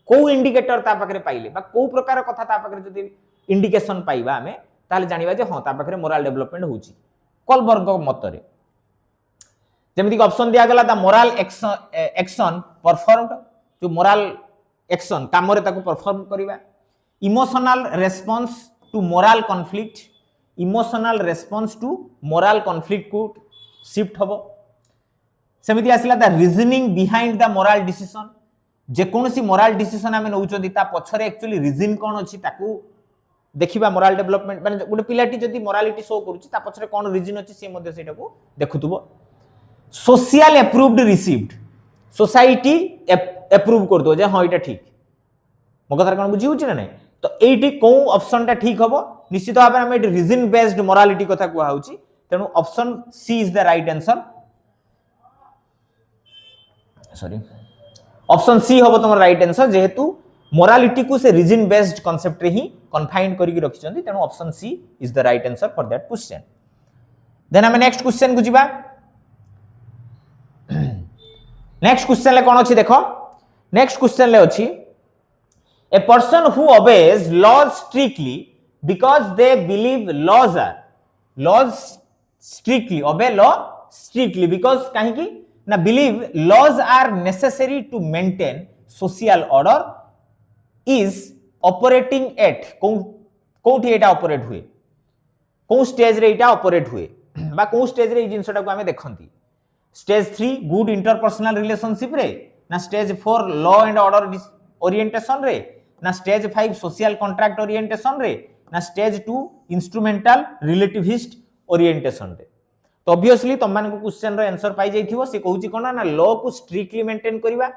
[SPEAKER 1] को indicator ता पाखरे पाइले बा को प्रकार कथा ता पाखरे जदी इंडिकेशन पाइबा हमें ताले जानिबा जे हां ता पाखरे moral development होउची Kohlberg को मतरे जेमिति ऑप्शन दिया गला द moral action performed जो moral एक्शन काम रे ताको परफॉर्म करिवा emotional response to moral conflict को शिफ्ट हबो सेमिति आसिला the reasoning behind the moral decision जे कोनसी मोरल डिसीजन हमें नउचोदी ता पछरे एक्चुअली रीजन कोन अछि ताको देखिबा मोरल डेवलपमेंट माने गोटे पिलाटी जदी मोरालिटी शो करूची ता पछरे कोन रीजन अछि से मध्ये सेटा को देखुतबो social approved received society approve कर दो जे हां इटा ठीक मो कथार कोन बुझी होची ना नै तो एटी को ऑप्शन टा ठीक हबो निश्चित भाबे हम एटी रीजन बेस्ड मोरालिटी कथा को होची तेनु option C is the right answer sorry option C हबो तमर राइट आंसर जेहेतु मोरालिटी को से रीजन बेस्ड कांसेप्ट रे ही कन्फाइंड करि के रखिसंती तेनु option C is the right answer for that question then हम नेक्स्ट क्वेश्चन को जिबा नेक्स्ट क्वेश्चन ले कोन अछि देखो नेक्स्ट क्वेश्चन ले अछि a person who obeys laws strictly because they believe laws strictly obey law strictly because काहे की ना believe laws are necessary to maintain social order is operating at कोठी एटा ऑपरेट हुए को स्टेज रे एटा ऑपरेट हुए बा को स्टेज रे ई जिंसटा को हमें देखंती स्टेज 3 गुड इंटरपर्सनल रिलेशनशिप रे ना stage 4 law and order orientation रे ना स्टेज 5 सोशल कॉन्ट्रैक्ट ओरिएंटेशन रे ना स्टेज 2 इंस्ट्रूमेंटल रिलेटिविस्ट ओरिएंटेशन रे तो ऑब्वियसली तुम मान को क्वेश्चन रो आंसर पाई जाइथिबो से कहूची कोन ना लॉ को स्ट्रिक्टली मेंटेन करबा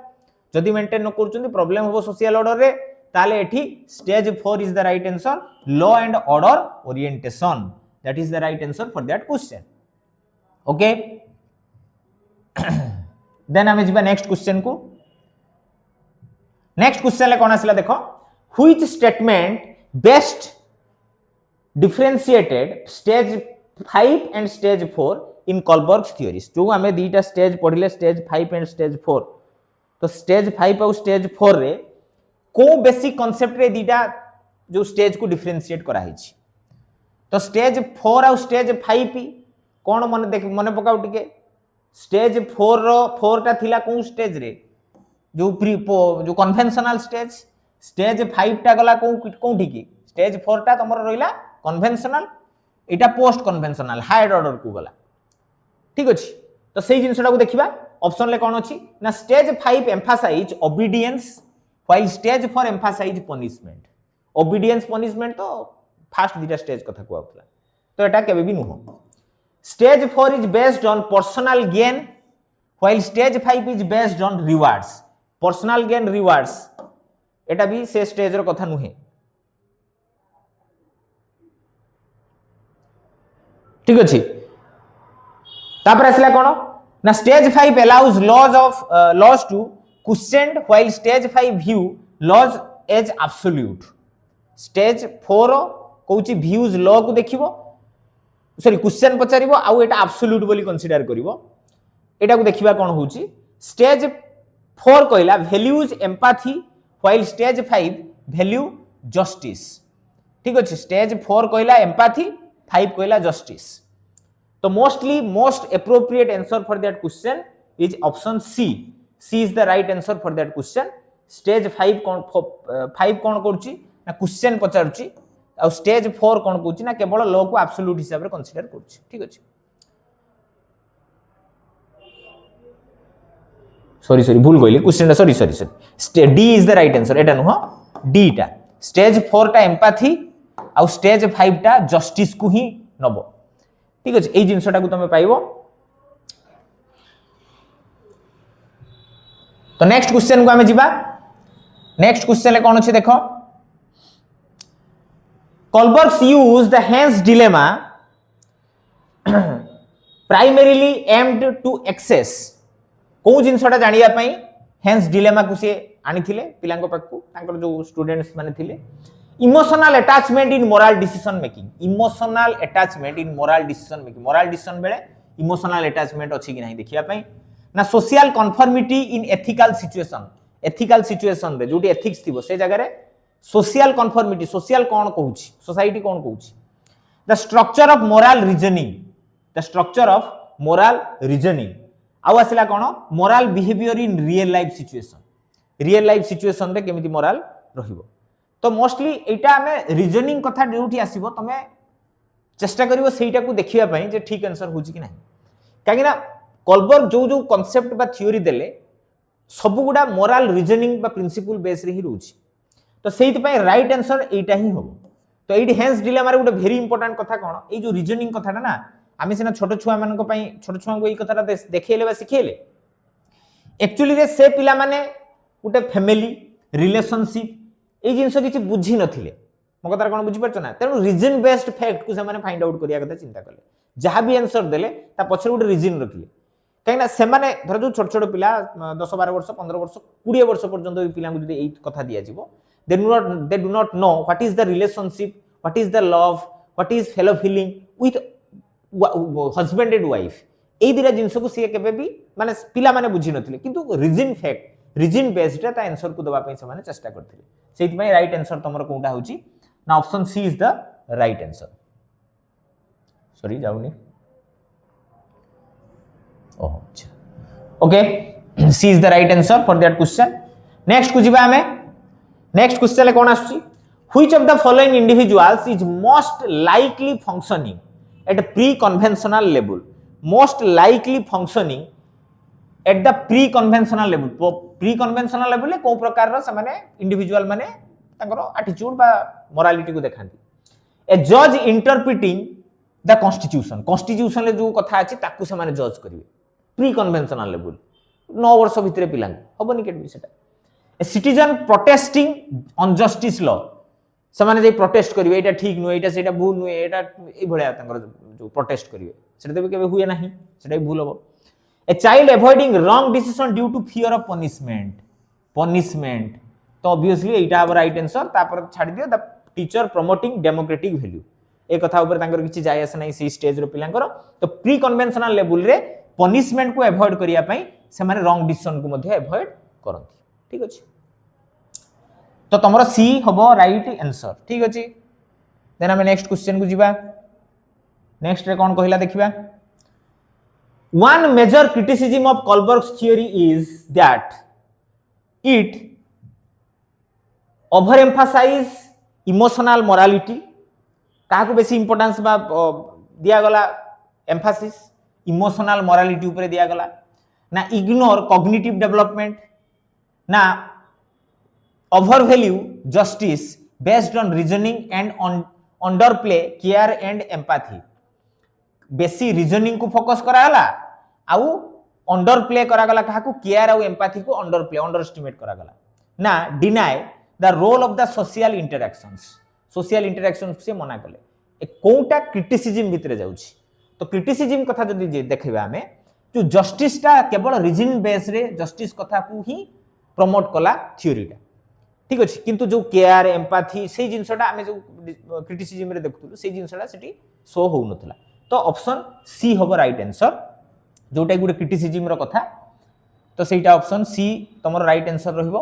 [SPEAKER 1] जदी मेंटेन न करचुंदी प्रॉब्लम होबो सोशल ऑर्डर रे ताले एठी stage 4 is the right answer law and order orientation that is the right answer for that question okay then हमें जीवा नेक्स्ट क्वेश्चन को नेक्स्ट क्वेश्चन ले कोन आसिला देखो which statement best differentiated stage 5 and stage 4 in Kohlberg's theories जो हमें दीटा स्टेज पढ़िले स्टेज 5 एंड स्टेज 4 तो स्टेज 5 और स्टेज 4 रे को बेसिक कांसेप्ट रे दीटा जो स्टेज को डिफरेंशिएट करा हिची तो स्टेज 4 और स्टेज 5 कोन मन पकाउ टिके स्टेज 4 रो 4 टा थिला को स्टेज रे जो कन्वेंशनल स्टेज 5 टा गला कोठी की स्टेज 4 टा तमरो रहिला कन्वेंशनल एटा पोस्ट कन्वेंशनल हायर ऑर्डर को गला ठीक अछि तो सेही जिंसटा को देखिबा ऑप्शन ले कोन अछि ना stage 5 emphasise obedience while stage 4 emphasise punishment obedience punishment तो फास्ट दीटा स्टेज कथा को आउतला तो एटा केबे भी नुहो Stage 4 is based on personal gain, while stage 5 is based on rewards. Personal gain rewards. एटा भी से स्टेज रो कथा नुहे ठीक अछि तापर आसला कोन ना stage 5 allows laws to question while stage 5 view laws as absolute stage 4 कहूची व्यूज लॉ को देखिबो सॉरी क्वेश्चन पचारिबो आउ एटा एब्सोल्यूट बोली कंसीडर करिवो एटा को देखिबा कोन होउची स्टेज 4 कहला values empathy while stage 5 value justice ठीक अछि स्टेज 4 कहला एम्पैथी 5 कहला जस्टिस तो mostly most appropriate answer for that question is option C C is the right answer for that question stage 5 कोन करूची ना क्वेश्चन पचारुची आ स्टेज 4 कोन कहूची ना केवल लॉ को एब्सोल्यूट हिसाब रे कंसीडर करूची ठीक अछि सॉरी भूल गइली question sorry D is the right answer Etah no D टा स्टेज 4 टा एम्पैथी आ स्टेज 5 टा जस्टिस को ही नबो ठीक अछि एई जिंसटा को तमे पाइबो तो नेक्स्ट क्वेश्चन को हमें जिबा नेक्स्ट क्वेश्चन ले कोन अछि देखो Kohlberg used the Hens dilemma primarily aimed to access को जिनसटा जानिया पई Hens dilemma को से आनी थिले पिलांको पाकू तांकर जो स्टूडेंट्स माने थिले emotional attachment in moral decision making emotional attachment in moral decision बेले इमोशनल अटैचमेंट अछि कि नाही देखिया पई ना social conformity in ethical situation रे जोटी एथिक्स थिबो से जगह रे सोशल कन्फर्मिटी सोशल कोन कहूची सोसाइटी कोन कहूची the structure of moral reasoning आउ आसला कोन moral behaviour in real life situation रे केमिति मोरल रहिबो तो मोस्टली एटा हमें रीजनिंग कथा जोटी आसीबो तमे चेष्टा करिवो सेटा को देखिया पई जे ठीक आंसर होची कि नाही कागिना कोलबर्ग जो कांसेप्ट बा थ्योरी देले सब गुडा मोरल रीजनिंग बा प्रिंसिपल बेस रे ही रहूची तो सेहित पई राइट आंसर एटा ही होबो तो एडी हेंस डिलेमा रे गुटे वेरी इंपोर्टेंट कथा कोन ए जो रीजनिंग कथाटा ना आमी सिना छोट छुआ मानन को पई छोट छुआ को ए कथाटा देखेले बा सिखेले एक्चुअली रे से पिला माने गुटे फैमिली रिलेशनशिप ए जिंस किछि बुझी नथिले मो कथार कोन बुझी परछ ना तेनु रीजन बेस्ड फैक्ट को से माने फाइंड आउट करिया कथा चिंता करले जहां भी आंसर देले ता पछर गुटे रीजन रखिले कहिना से माने धर जो छोट छोट पिला 10 12 वर्ष 15 वर्ष 20 वर्ष पर्यंत पिला को जदी ए कथा दिया जिवो they do not know what is the relationship, what is the love, what is fellow feeling with husband and wife ए दिरा जिंस को से केबे भी माने पिला माने बुझी नथिले किंतु रीजन बेस्ड ता आंसर को दबा पई से माने चेष्टा करथिले सेति पई राइट आंसर तमरो कोंटा होची ना option C is the right answer sorry जाउनी ओह अच्छा okay C is the right answer for that question next को जिबा हमें नेक्स्ट क्वेश्चन कोन आछी which of the following individuals is most likely functioning at pre-conventional level most likely functioning at the pre-conventional level ले को प्रकार रो से माने इंडिविजुअल माने तांकर एटीट्यूड बा मोरालिटी को देखांती ए जज इंटरप्रिटिंग द कॉन्स्टिट्यूशन ले जो कथा अछि ताकू से माने जज करिवे प्री-कन्वेंशनल लेवल 9 वर्ष भितरे पिलांग होबनी केट सेटा a citizen protesting on justice law से माने जे प्रोटेस्ट करिवे एटा ठीक नु एटा सेटा भूल नु एटा ए भलिया तांकर जो प्रोटेस्ट करिवे सेटा देबे केबे हुए नाही सेटा भूल होबो a child avoiding wrong decision due to fear of punishment तो ऑब्वियसली एटा अब राइट आंसर तापर छाडी दियो the teacher promoting democratic value ए कथा ऊपर तांकर किछि जाय आसे नाही सी स्टेज रो पिलांकर तो प्री कन्वेंशनल लेवल रे पनिशमेंट को अवॉइड करिया पई से माने रॉन्ग डिसीजन को मध्ये अवॉइड करंती ठीक अछि तो तमरो सी हबो राइट आंसर ठीक अछि देन हम नेक्स्ट क्वेश्चन को जिबा नेक्स्ट रे कोन कहिला देखिबा one major criticism of Kohlberg's theory is that it over emphasize emotional morality काको बेसी इंपोर्टेंस बा दिया गला एम्फासिस इमोशनल मोरालिटी ऊपर दिया गला ना इग्नोर कॉग्निटिव डेवलपमेंट ना over value justice based on reasoning and under play care and empathy बेसी रीजनिंग को फोकस करा गला आउ अंडर प्ले करा गला काहा को केयर आउ एम्पैथी को अंडर एस्टिमेट करा गला ना deny the role of the social interactions से मना कले ए कोटा क्रिटिसिज्म भितरे जाउछि तो क्रिटिसिज्म कथा जदि देखिबा हमें जो जस्टिस टा केवल रीजन बेस रे जस्टिस कथा को ही प्रमोट कला थ्योरी टा ठीक अछि किंतु जो केयर एम्पैथी से जिंसटा हमें जो क्रिटिसिज्म रे देखुथुलु से जिंसटा सेठी शो हो नथला तो ऑप्शन सी होबो राइट आंसर जोटा गुटे क्रिटिसिज्म रो कथा तो सेटा ऑप्शन सी तमरो राइट आंसर रहिबो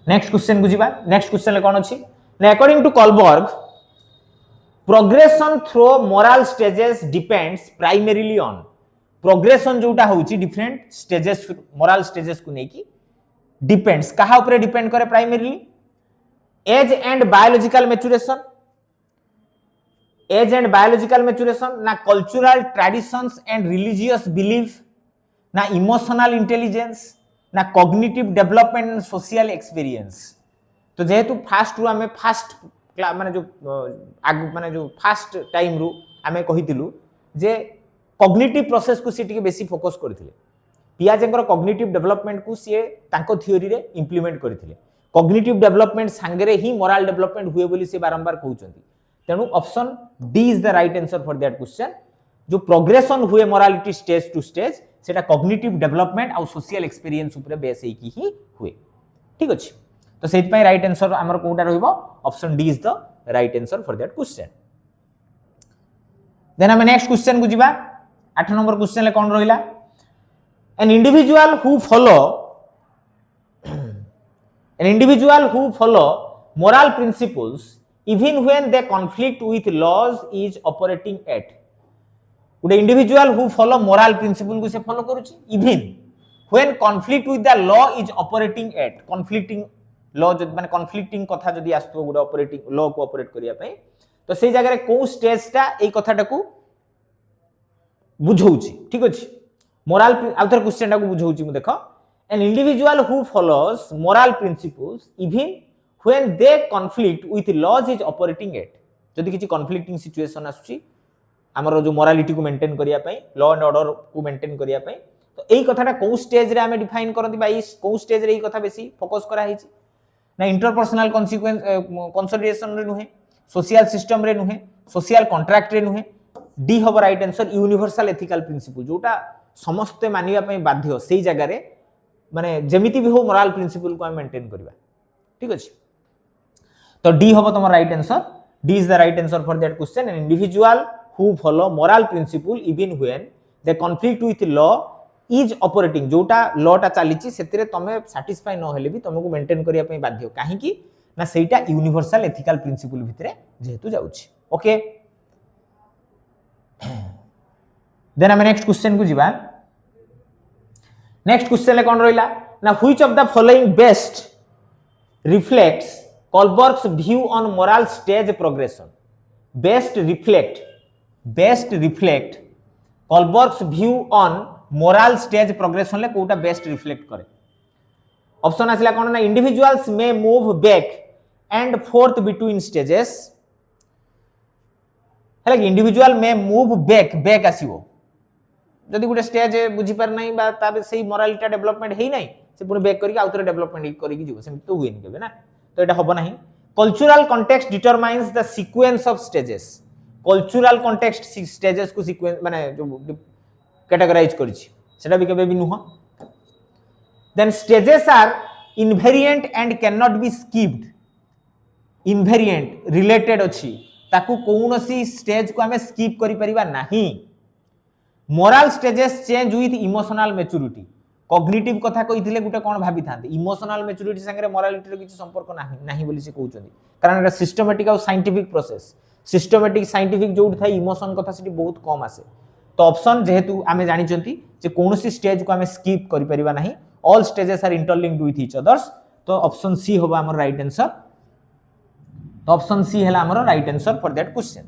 [SPEAKER 1] नेक्स्ट क्वेश्चन को जीवा नेक्स्ट क्वेश्चन ले कोन अछि ना according to Kohlberg progression through moral stages depends primarily on progression जोटा होउची डिफरेंट स्टेजेस मोरल स्टेजेस को नेकी डिपेंड्स कहा ऊपर डिपेंड करे primarily age and biological maturation age and biological maturation ना cultural traditions and religious belief ना emotional intelligence ना cognitive development and social experience तो जेहेतु फास्ट रु हमें फास्ट माने जो फास्ट टाइम रु हमें कहितिलु जे कॉग्निटिव प्रोसेस को सी बेसी फोकस करथिले पियाजेंकर कॉग्निटिव डेवलपमेंट को सी तांको थ्योरी रे इंप्लीमेंट करथिले कॉग्निटिव डेवलपमेंट संगरे ही मोरल डेवलपमेंट हुए बोली से बारंबार कहउचंती तेनु option D is the right answer for that question जो प्रोग्रेशन हुए मोरालिटी स्टेज टू स्टेज सेटा कॉग्निटिव डेवलपमेंट और सोशल एक्सपीरियंस ऊपर बेस हेकी ही हुए ठीक अछि तो सेट पय राइट आंसर हमर कोटा रहइबो option D is the right answer for that question then हम नेक्स्ट क्वेश्चन को जीवा 8 नंबर क्वेश्चन ले कोन रहिला an individual who follow moral principles even when they conflict with laws is operating at उडे individual who follow moral principle को से follow करूची even when conflict with the law is operating at conflicting law माने conflicting कथा जदी आस्तो गुडे operating law को operate करिया पई तो सेई जगह रे को स्टेजटा एई कथाटा को बुझौची ठीक अछि मोरल आउथर क्वेश्चनटा को बुझौची मु देखो an individual who follows moral principles even when they conflict with laws is operating at जदी किछि कॉन्फ्लिक्टिंग सिचुएशन आसुची हमरो जो मोरालिटी को मेंटेन करिया पई लॉ एंड ऑर्डर को मेंटेन करिया पई तो एई कथाटा को स्टेज रे हमें डिफाइन करंती बा को स्टेज रे एई कथा बेसी फोकस करा हिची ना इंटरपर्सनल कॉन्सिक्वेंस कंसोलिडेशन रे नुहे सोशल सिस्टम रे नुहे सोशल कॉन्ट्रैक्ट रे नुहे डी होबो right answer universal ethical principle जोटा समस्त मानिया पई बाध्य सेई जगह रे माने जेमिति भी हो मोरल प्रिंसिपल को हम मेंटेन करबा ठीक अछि तो डी होबो तमर right answer D is the right answer for that question an individual who follow moral principle even when they conflict with law is operating जोटा लॉ टा चलीची सेतिरे तमे सैटिस्फाई न हेले भी तमको मेंटेन करिया पई बाध्य काहे की ना सेटा यूनिवर्सल एथिकल प्रिंसिपल भितरे जेहेतु जाउची ओके देन हम नेक्स्ट क्वेश्चन को जीवा नेक्स्ट क्वेश्चन ले कोन रहिला ना which of the following best reflects Kohlberg's view on moral stage progression best reflect Kohlberg's view on moral stage progression ले कोटा बेस्ट रिफ्लेक्ट करे ऑप्शन आसिला कोन ना individuals may move back and fourth between stages हला individual मे move back आसीबो जदी गुटे stage बुझी पार नाही बा ताबे सेही मोरालिटी डेवलपमेंट हेई नाही से पुनी बैक करके आउतरे डेवलपमेंट करके जीवो सेम तो हुएनी केबे ना तो एटा होबो नाही cultural context determines the sequence of stages cultural context stages को सीक्वेंस माने जो कैटेगराइज करिछि सेटा भी केबे भी नुह then stages are invariant and can not be skipped invariant related अछि ताकू कोनोसी स्टेज को हमें स्किप करि परिबा नाही moral stages change with emotional maturity cognitive कथा कहिथिले गुटे कोन भाबी थांते इमोशनल मैच्योरिटी संगे मोरालिटी रो किछि संपर्क नाही बोली से कहउचंदी कारण एटा सिस्टमैटिक और साइंटिफिक प्रोसेस सिस्टमैटिक साइंटिफिक जोट थाई इमोशन कथा सिटी बहुत कम आसे तो ऑप्शन जेहेतु आमे जानि चंती जे कोनोसी स्टेज को हमें स्किप करि परिबा नाही all stages are interlinked with each others तो ऑप्शन सी होबा हमर राइट आंसर तो ऑप्शन सी हैला हमर right answer for that question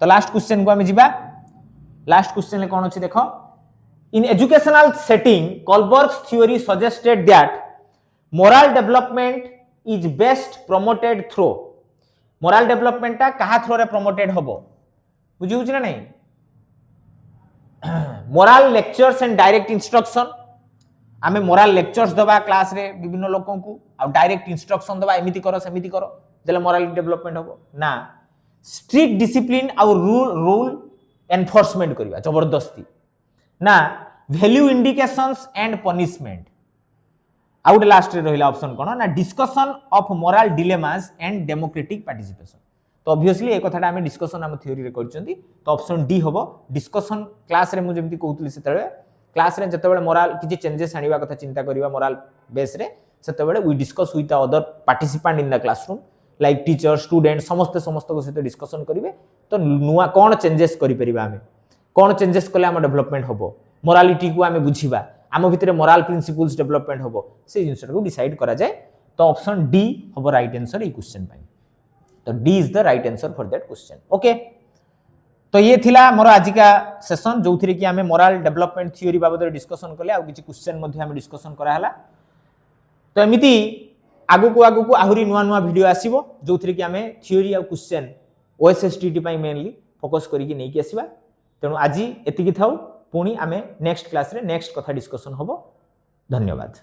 [SPEAKER 1] तो लास्ट क्वेश्चन को हमें जिबा लास्ट क्वेश्चन ले कोन अछि देखो in educational setting Kohlberg's theory suggested that moral development is best promoted through moral development ता कहा थ्रू रे प्रमोटेड होबो बुझी होछि ना नहीं moral lectures and direct instruction आमे मोरल लेक्चर्स दबा क्लास रे विभिन्न लोकन को आ डायरेक्ट इंस्ट्रक्शन दबा एमिति करो सेमिति करो देले मोरल डेवलपमेंट होबो ना स्ट्रिक्ट डिसिप्लिन आउ रूल एनफोर्समेंट करवा जबरदस्ती ना value indications and punishment out last रे रहिला ऑप्शन कोन ना discussion of moral dilemmas and democratic participation तो ऑब्वियसली ए कथाटा आमे डिस्कशन हम थ्योरी रे करचंती तो ऑप्शन डी होबो डिस्कशन क्लास रे मु जेमति कहउतली सेतबे क्लास रे जतबेले मोरल किछि चेंजेस आनिबा कथा चिंता करिवा मोरल बेस रे सेतबेले we discuss with other participant in the classroom like teacher student समस्त को सहित डिस्कशन करिवे तो नुआ कोन चेंजेस करि परिबा आमे कोन चेंजेस कले हम डेवलपमेंट होबो मोरालिटी को आमे बुझिबा आम भितर मोरल प्रिंसिपल्स डेवलपमेंट होबो से जिंसटा को डिसाइड करा जाए तो ऑप्शन डी होबो राइट आंसर ए क्वेश्चन पाई तो D is the right answer for that question okay तो ये थिला मोर आज का सेशन जो थी कि आम मोरल डेवलपमेंट थ्योरी बाबद डिस्कसन कले आउ किछि क्वेश्चन मध्ये आम डिस्कसन करा हला तो एमिति आगु को आहुरी नुआ नुआ वीडियो आसीबो जो थी कि आम थ्योरी आ क्वेश्चन ओएसएसटीटी पाई मेनली फोकस करिकि नै कि आसीबा तेणु आज एतिकी थाउ पुणी आमे नेक्स्ट क्लास रे नेक्स्ट कथा डिस्कसन होबो धन्यवाद।